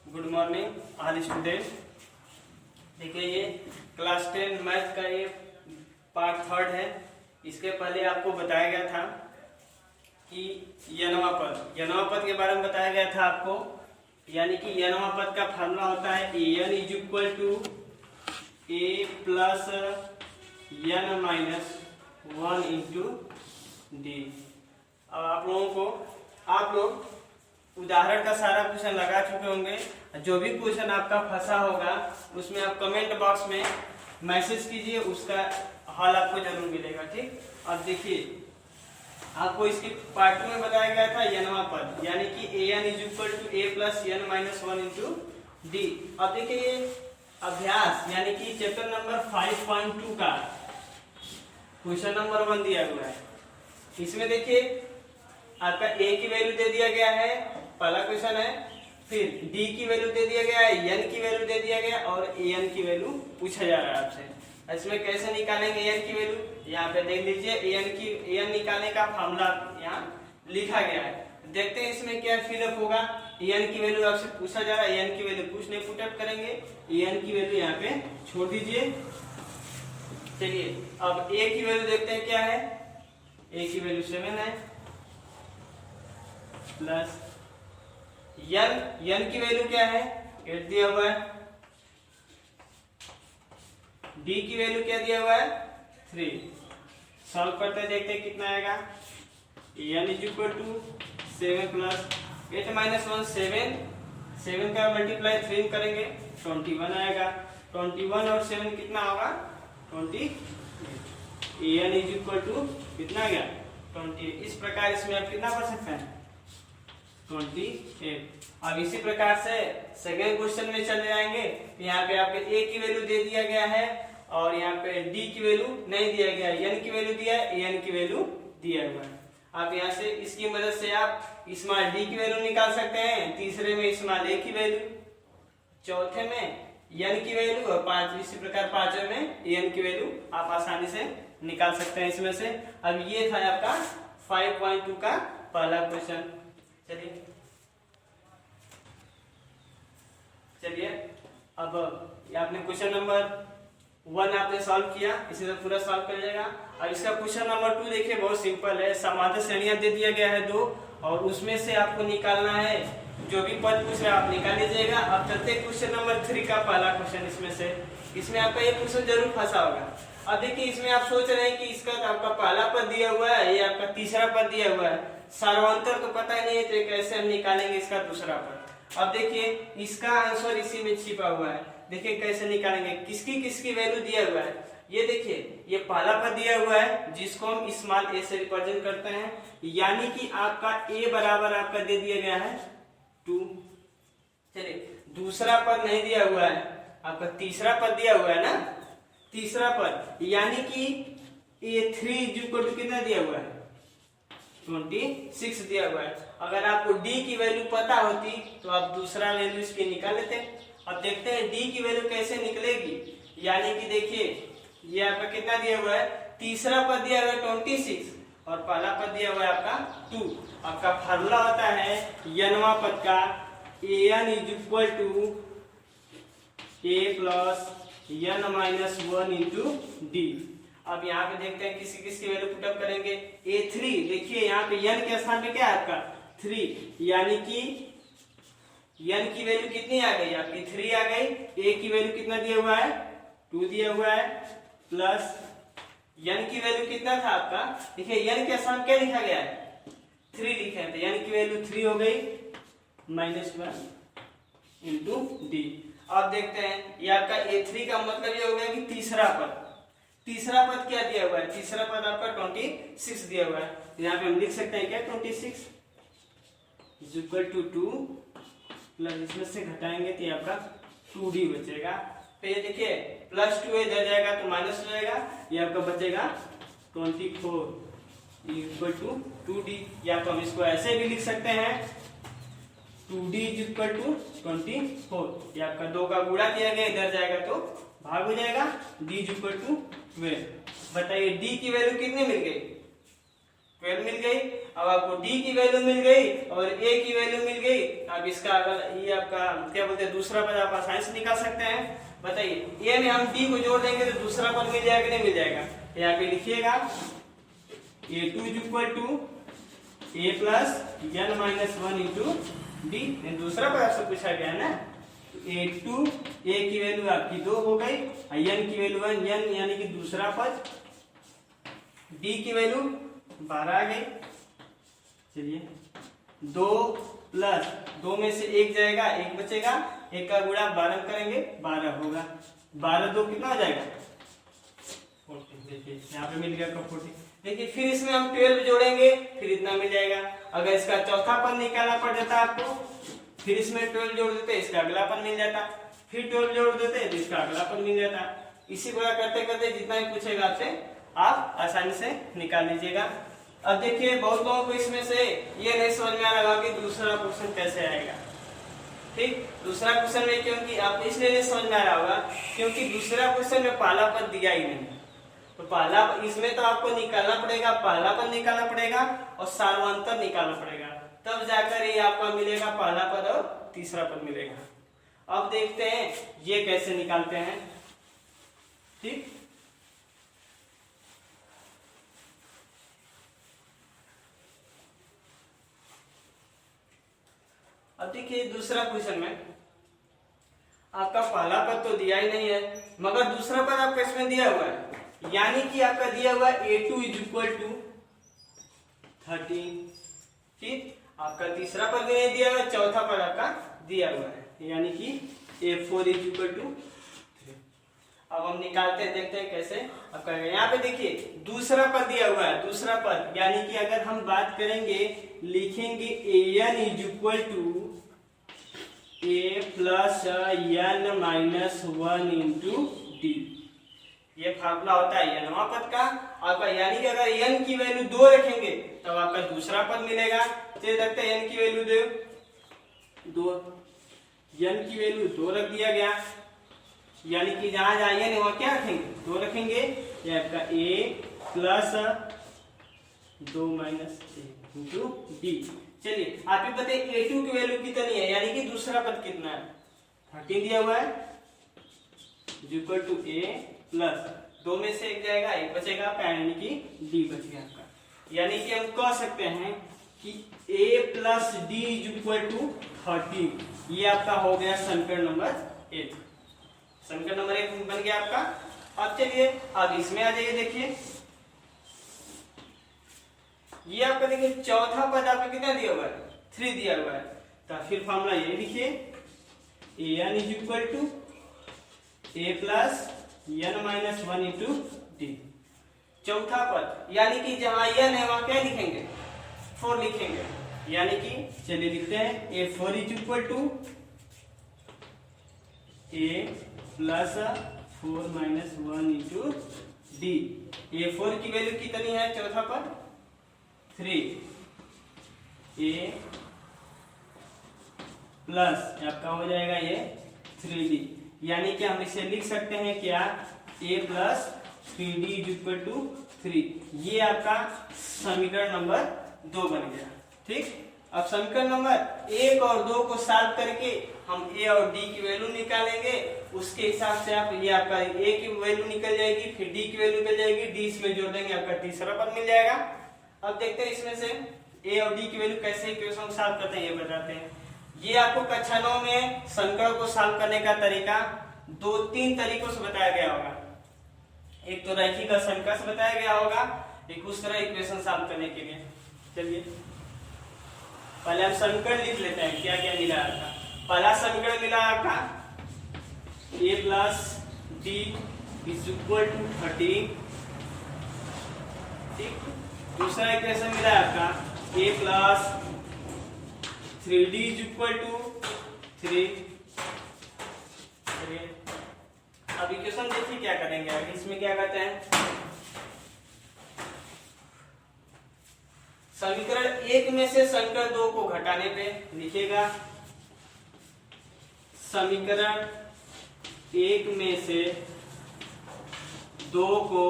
Good morning all student. देखिए ये class 10 math का ये पार्ट 3 है। इसके पहले आपको बताया गया था कि यनवा पद के बारे में बताया गया था आपको, यानी कि यनवा पद का फार्मूला होता है N is equal to A plus N minus 1 into D. अब आप लोग उदाहरण का सारा क्वेश्चन लगा चुके होंगे। जो भी क्वेश्चन आपका फंसा होगा उसमें आप कमेंट बॉक्स में मैसेज कीजिए, उसका हल आपको जरूर मिलेगा। ठीक, अब देखिए आपको इसके पार्ट में बताया गया था यनवा पद, यानी कि a n is equal to A plus N minus 1 into D. अब देखिए ये अभ्यास यानी कि चैप्टर नंबर 5.2 का क्वेश्चन नंबर 1 दिया हुआ है। इसमें देखिए आपका ए की वैल्यू दे दिया गया है, पहला क्वेश्चन है। फिर डी की वैल्यू दे दिया गया है, एन की वैल्यू दे दिया गया और एन की वैल्यू पूछा जा रहा है आपसे। इसमें कैसे निकालेंगे एन की वैल्यू, यहाँ पे देख लीजिए एन निकालने का फॉर्मूला यहाँ लिखा गया है। देखते हैं इसमें क्या फिलअप होगा। एन की वैल्यू आपसे पूछा जा रहा है, एन की वैल्यू कुछ नहीं पुटअप करेंगे, एन की वैल्यू यहाँ पे छोड़ दीजिए। चलिए अब ए की वैल्यू देखते हैं क्या है। ए की वैल्यू 7 है प्लस यन की वैल्यू क्या है 8 दिया हुआ है। डी की वैल्यू क्या दिया हुआ है 3। सॉल्व करते हैं, देखते हैं कितना आएगा। N is equal to 7 plus 8 minus 1 7 का मल्टीप्लाई 3 करेंगे 21 आएगा। 21 और 7 कितना होगा 20। एन इज इक्वल टू कितना गया 20। इस प्रकार इसमें आप कितना कर सकते हैं 28। अब इसी प्रकार से सेकेंड क्वेश्चन में चले जाएंगे। यहाँ पे आपके ए की वैल्यू दे दिया गया है और यहाँ पे डी की वैल्यू नहीं दिया गया है, एन की वैल्यू दिया है, एन की वैल्यू दिया हुआ है। आप यहाँ से इसकी मदद से आप स्मॉल डी की वैल्यू निकाल सकते हैं, तीसरे में स्मॉल ए की वैल्यू, चौथे में एन की वैल्यू और इसी प्रकार पांचवें में एन की वैल्यू आप आसानी से निकाल सकते हैं इसमें से। अब ये था आपका 5.2 का पहला क्वेश्चन। चलिए अब आपने क्वेश्चन नंबर 1 आपने सॉल्व किया, इसी तरह पूरा सॉल्व कर जाएगा। अब इसका क्वेश्चन नंबर 2 देखिए बहुत सिंपल है। समांतर श्रेणियां दे दिया गया है 2 और उसमें से आपको निकालना है जो भी पद पूछ रहे आप निकाल लीजिएगा। अब चलते क्वेश्चन नंबर 3 का पहला क्वेश्चन। इसमें आपका ये क्वेश्चन जरूर फंसा होगा। अब देखिए इसमें आप सोच रहे हैं कि इसका आपका पहला पद दिया हुआ है, ये आपका तीसरा पद दिया हुआ है, सार्वंतर तो पता ही नहीं है, तो कैसे हम निकालेंगे इसका दूसरा पद। अब देखिए इसका आंसर इसी में छिपा हुआ है। देखिए कैसे निकालेंगे, किसकी वैल्यू दिया हुआ है। ये देखिए ये पहला पद दिया हुआ है जिसको हम स्मॉल ए से रिप्रेजेंट करते हैं, यानी कि आपका ए बराबर आपका दे दिया गया है 2। चलिए दूसरा पद नहीं दिया हुआ है, आपका तीसरा पद दिया हुआ है ना, तीसरा पद यानी कि ए 3 कितना दिया हुआ है 26 दिया हुआ है। अगर आपको डी की वैल्यू पता होती तो आप दूसरा वैल्यू इसके निकाल लेते। अब देखते हैं डी की वैल्यू कैसे निकलेगी। यानी कि देखिए ये आपका कितना दिया हुआ है, तीसरा पद दिया हुआ है 26 और पहला पद दिया हुआ है आपका 2। आपका फार्मूला होता है यनवा पद का N is equal to A plus N minus 1 into D. अब यहाँ पे देखते हैं किसकी वैल्यू पुटअप करेंगे। A3 देखिए यहाँ पे n के स्थान पे क्या है आपका 3, यानी कि n की वैल्यू कितनी आ गई आपकी 3 आ गई। a की वैल्यू कितना दिया हुआ है 2 दिया हुआ है प्लस n की वैल्यू कितना था आपका, देखिए n के स्थान क्या लिखा गया है 3 लिखे हैं, तो n की वैल्यू 3 हो गई -1 इंटू डी। अब देखते हैं ये आपका A3 का मतलब ये हो गया कि तीसरा पद क्या दिया हुआ है, तीसरा पद आपका 26 दिया हुआ है। यहाँ पे हम लिख सकते हैं क्या 26 इज इक्वल टू 2 प्लस इसमें से घटाएंगे तो ये आपका 2D बचेगा। तो ये देखिए +2 इधर जाएगा तो माइनस हो जाएगा, ये आपका बचेगा 24 इक्वल टू 2D। या तो हम इसको ऐसे भी लिख सकते हैं 2D इज इक्वल टू 24। ये आपका 2 का गुणा किया गया, इधर जाएगा तो भाग हो जाएगा, D इज इक्वल टू 12। बताइए D की वैल्यू कितनी मिल गई 12 मिल गई। अब आपको डी की वैल्यू मिल गई और ए की वैल्यू मिल गई। अब इसका अगर ये आपका क्या बोलते हैं दूसरा पद आप आसानी से निकाल सकते हैं। बताइए ए में हम डी को जोड़ देंगे तो दूसरा पद मिल जाएगा नहीं मिल जाएगा। यहाँ पे लिखिएगा a2 is equal to a plus n minus 1 into D. दूसरा पद आपसे पूछा गया है ना, a2 a की वैल्यू आपकी 2 हो गई, n की वैल्यू 1 n यानी कि दूसरा पद, d की वैल्यू 12 आ गई। चलिए 2 प्लस 2 में से 1 जाएगा 1 बचेगा, 1 का गुणा 12 करेंगे 12 होगा, 12 2 कितना हो जाएगा 40। देखिए यहाँ पे मिल गया 40। देखिए फिर इसमें हम 12 जोड़ेंगे फिर इतना मिल जाएगा। अगर इसका चौथा पद निकालना पड़ जाता आपको, फिर इसमें 12 जोड़ देते इसका अगला पद मिल जाता, फिर 12 जोड़ देते तो इसका अगला पद मिल जाता। इसी प्रकार करते करते जितना भी पूछेगा आपसे आप आसानी से निकाल लीजिएगा। अब देखिए बहुत लोगों को इसमें से ये नहीं समझ में आ रहा कि दूसरा क्वेश्चन कैसे आएगा। ठीक, दूसरा क्वेश्चन में क्योंकि आपको इसलिए नहीं समझ में आ रहा होगा क्योंकि दूसरा क्वेश्चन में पहला पद दिया ही नहीं, तो पहला इसमें तो आपको निकालना पड़ेगा, पहला पद निकालना पड़ेगा और सार्वंतर निकालना पड़ेगा, तब जाकर ये आपका मिलेगा पहला पद और तीसरा पद मिलेगा। अब देखते हैं ये कैसे निकालते हैं। ठीक, अब देखिए दूसरा क्वेश्चन में आपका पहला पद तो दिया ही नहीं है मगर दूसरा पद आपका इसमें दिया हुआ है, यानी कि आपका दिया हुआ है a2 इज इक्वल टू 13। ठीक, आपका तीसरा पद नहीं दिया हुआ, चौथा पद आपका दिया हुआ है यानी कि a4 इज इक्वल टू 3। अब हम निकालते हैं, देखते हैं कैसे आपका। यहाँ पे देखिए दूसरा पद दिया हुआ है, दूसरा पद यानी कि अगर हम बात करेंगे लिखेंगे an is equal to a plus n minus 1 into D. ये फार्मूला होता है nवां पद का आपका, यानी कि अगर n की वैल्यू 2 रखेंगे तब आपका दूसरा पद मिलेगा। चलिए देखते हैं n की वैल्यू 2, n की वैल्यू 2 रख दिया गया, यानी कि जहां जहां n वहां क्या रखेंगे 2 रखेंगे। ये आपका a plus 2 minus 1 into D. चलिए आप ही बताइए a2 की वैल्यू कितनी है, यानी कि दूसरा पद कितना है 13 दिया हुआ है इक्वल टू a प्लस 2 में से 1 जाएगा 1 बचेगा, यानी कि d बच गया आपका। यानी कि हम कह सकते हैं कि a plus d is equal to 13। ये आपका हो गया समीकरण नंबर 1। समीकरण नंबर 1 बन गया आपका। अब चलिए अब इसमें आ जाइए, देखिए ये आपका देखिए चौथा पद आपका कितना दिया हुआ है 3 दिया हुआ है, तो फिर फॉर्मूला ये लिखिए an is equal to a plus n minus 1 into d. चौथा पद यानी कि जहां n है वहां क्या लिखेंगे 4 लिखेंगे, यानी कि चलिए लिखते हैं a4 is equal to a plus 4 minus 1 into d. a4 की वैल्यू कितनी है चौथा पद 3, a प्लस आपका हो जाएगा ये 3d, यानी कि हम इसे लिख सकते हैं क्या a plus 3d is equal to 3। ये आपका समीकरण नंबर 2 बन गया। ठीक, अब समीकरण नंबर 1 और 2 को सॉल्व करके हम a और d की वैल्यू निकालेंगे, उसके हिसाब से आप ये आपका a की वैल्यू निकल जाएगी, फिर d की वैल्यू निकल जाएगी, d इसमें जोड़ देंगे आपका तीसरा पद मिल जाएगा। अब देखते हैं इसमें से a और d की वैल्यू कैसे इक्वेशन सॉल्व करते हैं ये बताते हैं। ये आपको कक्षा 9 में समीकरण को सॉल्व करने का तरीका 2-3 तरीकों से बताया गया होगा। एक तो रैखिक समीकरण से बताया गया होगा, एक उस तरह इक्वेशन सॉल्व करने के लिए। चलिए पहले हम समीकरण लिख लेते हैं क्या क्या मिला आपका। पहला समीकरण मिला आपका a plus d is equal to 13। ठीक, दूसरा इक्वेशन मिला आपका a plus 3d is equal to 3। अब इक्वेशन देखिए क्या करेंगे आगे। इसमें क्या करते हैं समीकरण 1 में से समीकरण 2 को घटाने पे लिखेगा समीकरण 1 में से 2 को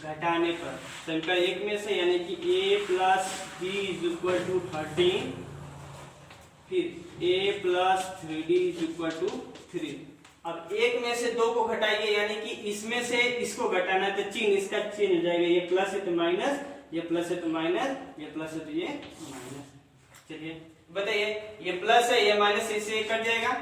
घटाने पर समीकरण 1 में से, यानी कि a plus b is equal to 13, फिर a plus 3d is equal to 3। अब 1 में से 2 को घटाइए, यानी कि इसमें से इसको घटाना है तो चिन्ह इसका चेंज हो जाएगा, ये प्लस है तो माइनस, ये प्लस है तो माइनस, ये प्लस है तो ये माइनस। चलिए बताइए, ये प्लस है, ये माइनस, इससे कट जाएगा।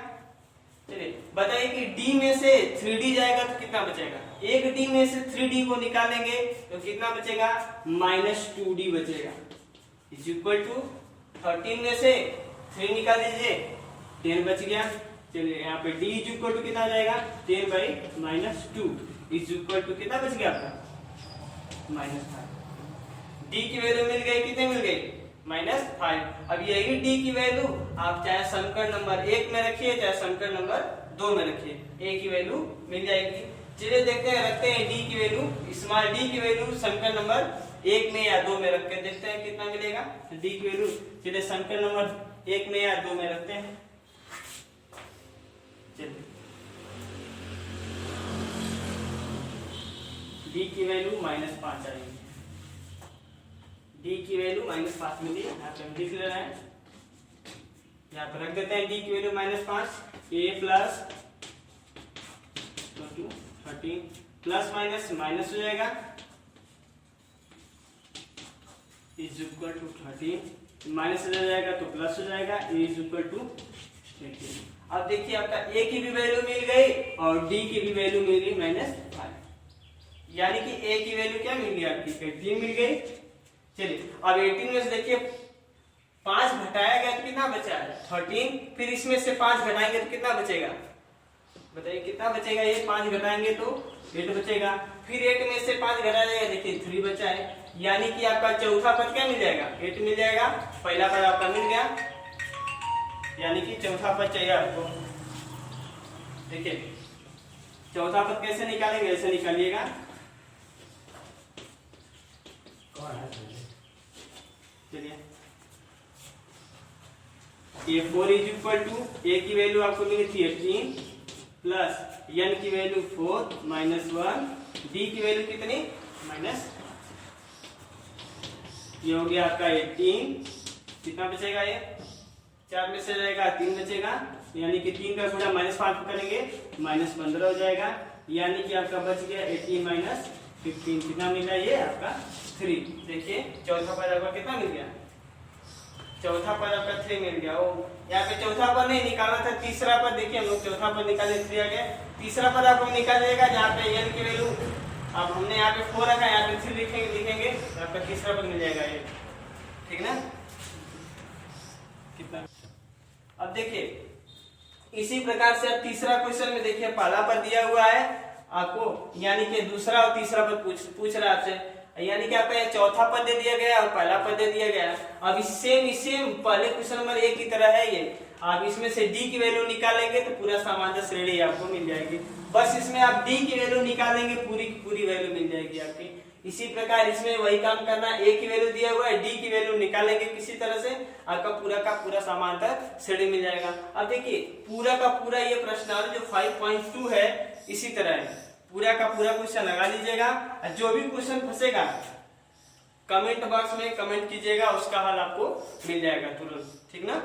चलिए बताइए कि d में से 3d जाएगा तो कितना बचेगा? एक d में से 3d को निकालेंगे तो कितना बचेगा? -2d बचेगा, इज इक्वल टू 13 में से 3 निकाल दीजिए, 10 बच गया। चलिए यहाँ पे d इज इक्वल टू कितना आ जाएगा? 10/-2 इज इक्वल टू कितना बच गया आपका? -5। d की वैल्यू मिल गई, कितने मिल गई? -5। अब यही d की वैल्यू आप चाहे समीकरण नंबर 1 में रखिए, चाहे समीकरण नंबर 2 में रखिए, a की वैल्यू मिल जाएगी। चलिए देखते हैं, रखते हैं d की वैल्यू, स्मॉल d की वैल्यू समीकरण नंबर 1 में या 2 में रख के देखते हैं कितना मिलेगा d की वैल्यू। चलिए समीकरण नंबर 1 में या 2 में रखते हैं। चलिए d की वैल्यू -5 आएगी, d की वैल्यू -5 मिली, यहाँ पे हम लिख ले रहे हैं, यहाँ पे रख देते हैं d की value -5। a plus 13 plus minus minus हो जाएगा, इज इक्वल टू 13, माइनस हो जाएगा तो प्लस हो जाएगा, a इज इक्वल टू 18। अब देखिए आपका a की भी वैल्यू मिल गई और d की भी वैल्यू मिल गई -5, यानी कि a की वैल्यू क्या मिल गई आपकी? 18 मिल गई। चलिए अब 18 में से देखिए 5 घटाया गया तो कितना बचा है? 13। फिर इसमें से 5 घटाएंगे तो कितना बचेगा? बताइए कितना बचेगा? ये 5 घटाएंगे तो 8 बचेगा। फिर 8 में से 5 घटा जाएगा, देखिए 3 बचा है, यानी कि आपका चौथा पद क्या मिल जाएगा? 8 मिल जाएगा। पहला पद आपका मिल गया, यानी कि चौथा पद चाहिए आपको। देखिए चौथा पद कैसे निकालेंगे? ऐसे निकालिएगा, चलिए a4 is equal to, a की वैल्यू आपको मिली थी 18 प्लस n की वैल्यू 4 -1, d की वैल्यू कितनी? माइनस, ये हो गया आपका 18। कितना बचेगा? ये 4 में से जाएगा 3 बचेगा, यानी कि 3 का गुणा -5 करेंगे -15 हो जाएगा, यानी कि आपका बच गया 18 - 15। कितना मिला? ये आपका 3। देखिए चौथा पद आपका कितना मिल गया? चौथा पद आपका 3 मिल गया। ओ यहाँ पे चौथा पद नहीं निकालना था, तीसरा पद। देखिए हम लोग चौथा पद निकाले, 3 आ गया। तीसरा पद आपको निकालिएगा जहाँ पे n की वैल्यू, अब हमने यहाँ पे 4 रखा, यहाँ पे 3 लिखेंगे तो आपका तीसरा पद मिल जाएगा ये, ठीक ना? कितना? अब देखिए इसी प्रकार से अब तीसरा क्वेश्चन में देखिए पहला पद दिया हुआ है आपको, यानी कि दूसरा और तीसरा पद पूछ रहा है आपसे, यानी कि आपका चौथा पद दे दिया गया और पहला पद दे दिया गया। अब सेम पहले क्वेश्चन नंबर 1 की तरह है ये। आप इसमें से d की वैल्यू निकालेंगे तो पूरा समांतर श्रेणी आपको मिल जाएगी। बस इसमें आप d की वैल्यू निकालेंगे, पूरी की पूरी वैल्यू मिल जाएगी आपकी। इसी प्रकार इसमें वही काम करना, a की वैल्यू दिया हुआ है, d की वैल्यू निकालेंगे किसी तरह से, आपका पूरा का पूरा समांतर श्रेणी मिल जाएगा। अब देखिए पूरा का पूरा ये प्रश्नावली जो 5.2 है इसी तरह है, पूरा का पूरा क्वेश्चन लगा लीजिएगा। जो भी क्वेश्चन फंसेगा कमेंट बॉक्स में कमेंट कीजिएगा, उसका हल आपको मिल जाएगा तुरंत, ठीक ना?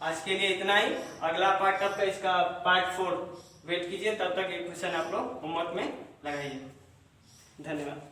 आज के लिए इतना ही। अगला पार्ट कब का? इसका पार्ट 4 वेट कीजिए, तब तक एक क्वेश्चन आप लोग होमवर्क में लगाइए। धन्यवाद।